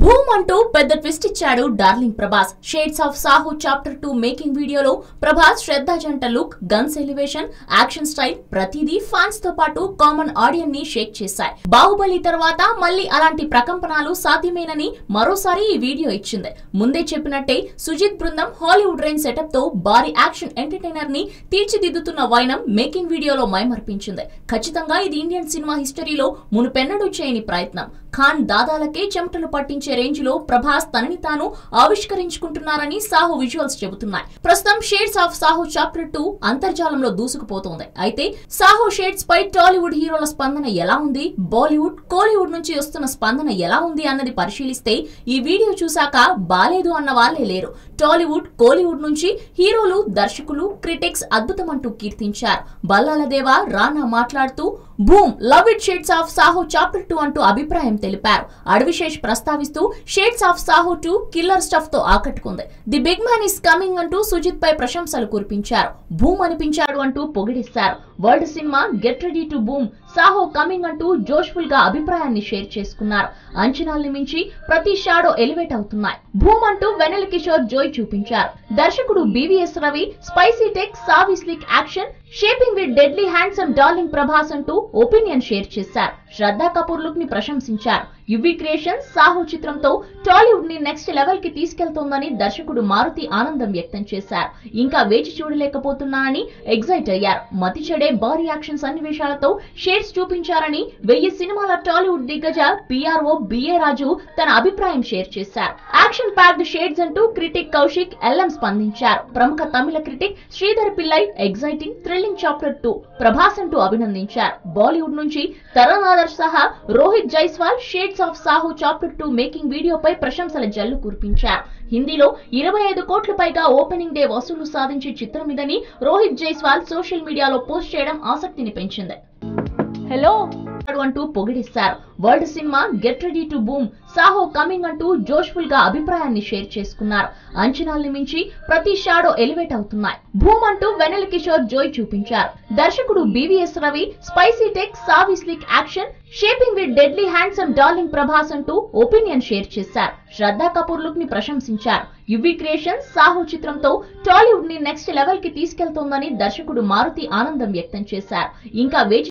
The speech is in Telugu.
భూమ్ అంటూ పెద్ద ట్విస్ట్ ఇచ్చాడు darling Prabhas. Shades of Saaho chapter 2 making వీడియోలో ప్రభాస్ శ్రద్ధ జంట look, guns elevation, action style ప్రతిదీ ఫ్యాన్స్ తో పాటు కామన్ ఆడియన్స్ ని షేక్ చేశాయి. బాహుబలి తర్వాత మళ్ళీ అలాంటి ప్రకంపనలు సాధ్యమేనని మరోసారి ఈ వీడియో ఇచ్చింది. ముందే చెప్పినట్టే సుజిత్ బృందం హాలీవుడ్ రేంజ్ సెటప్ తో భారీ యాక్షన్ ఎంటర్టైనర్ ని తీర్చిదిద్దుతున్న వైనం మేకింగ్ వీడియోలో మైమర్పించింది. ఖచ్చితంగా ఇది ఇండియన్ సినిమా హిస్టరీలో మునుపెన్నడూ చేయని ప్రయత్నం. ఖాన్ దాదాలకే చెమటలు పట్టించే రేంజ్ లో ప్రభాస్ తనని తాను ఆవిష్కరించుకుంటున్నారని సాహో విజువల్స్ చెబుతున్నాయి. ప్రస్తుతం షేడ్స్ ఆఫ్ సాహో చాప్టర్ 2 అంతర్జాలంలో దూసుకుపోతోంది. అయితే సాహో షేడ్స్ పై టాలీవుడ్ హీరోల స్పందన ఎలా ఉంది, బాలీవుడ్, కోలీవుడ్ నుంచి వస్తున్న స్పందన ఎలా ఉంది అన్నది పరిశీలిస్తే ఈ వీడియో చూశాక బాలేదు అన్న వాళ్ళే లేరు. టాలీవుడ్, కోలీవుడ్ నుంచి హీరోలు, దర్శకులు, క్రిటిక్స్ అద్భుతమంటూ కీర్తించారు. బల్లాల దేవా రానా మాట్లాడుతూ boom love it shades of Saaho chapter 2 అంటూ అభిప్రాయం తెలిపారు. అడవిశేష్ ప్రస్తావిస్తూ shades of Saaho 2 killer stuff తో ఆకట్టుకుంది. The big man is coming అంటూ సుజిత్ పై ప్రశంసలు కురిపించారు. భూమ్ అనిపించాడు అంటూ పొగిడిస్తారు. World cinema get ready to boom, Saaho coming అంటూ జోష్ఫుల్ గా అభిప్రాయాన్ని షేర్ చేసుకున్నారు. అంచనాల్ని మించి ప్రతి షాడో ఎలివేట్ అవుతున్నాయి. భూమ్ అంటూ వెన్నెల కిషోర్ జోయ్ చూపించారు. దర్శకుడు BVS Ravi spicy tech, savvy slick action, shaping with deadly handsome darling Prabhas అంటూ ఒపీనియన్ షేర్ చేశారు. శ్రద్ధా కపూర్ లుక్ ని ప్రశంసించారు. యువి క్రియేషన్స్ సాహో చిత్రంతో టాలీవుడ్ ని నెక్స్ట్ లెవెల్ కి తీసుకెళ్తోందని దర్శకుడు మారుతి ఆనందం వ్యక్తం చేశారు. ఇంకా వేచి చూడలేకపోతున్నానని ఎగ్జైట్ అయ్యారు. మతి చెడే భారీ యాక్షన్ సన్నివేశాలతో షేడ్స్ చూపించారని 1000 సినిమాల టాలీవుడ్ దిగ్గజ పిఆర్ఓ బిఏ రాజు తన అభిప్రాయం షేర్ చేశారు. యాక్షన్ ప్యాక్డ్ షేడ్స్ అంటూ క్రిటిక్ కౌశిక్ ఎల్ఎం స్పందించారు. ప్రముఖ తమిళ critic Sreedhar Pillai exciting thrilling chapter 2 Prabhas అంటూ అభినందించారు. బాలీవుడ్ నుంచి తరుణ్ ఆదర్శ్ సహా Rohit Jaiswal shades of Saaho chapter 2 making వీడియోపై ప్రశంసల జల్లు కురిపించారు. హిందీలో 25 కోట్ల పైగా ఓపెనింగ్ డే వసూలు సాధించే చిత్రం ఇదని రోహిత్ జైస్వాల్ సోషల్ మీడియాలో పోస్ట్ చేయడం ఆసక్తిని పెంచింది. హలో అంటూ పొగిడిస్తారు. World cinema get ready to boom, Saaho coming అంటూ జోష్ఫుల్ గా అభిప్రాయాన్ని షేర్ చేసుకున్నారు. అంచనాల్ని మించి ప్రతి షాడో ఎలివేట్ అవుతున్నాయి. భూమ్ అంటూ వెన్నెల కిషోర్ జోయ్ చూపించారు. దర్శకుడు BVS Ravi spicy tech, savvy slick action, shaping with deadly handsome darling Prabhas అంటూ ఒపీనియన్ షేర్ చేశారు. శ్రద్ధా కపూర్ లుక్ ని ప్రశంసించారు. యువి క్రియేషన్స్ సాహో చిత్రంతో టాలీవుడ్ ని నెక్స్ట్ లెవెల్ కి తీసుకెళ్తోందని దర్శకుడు మారుతి ఆనందం వ్యక్తం చేశారు. ఇంకా వేచి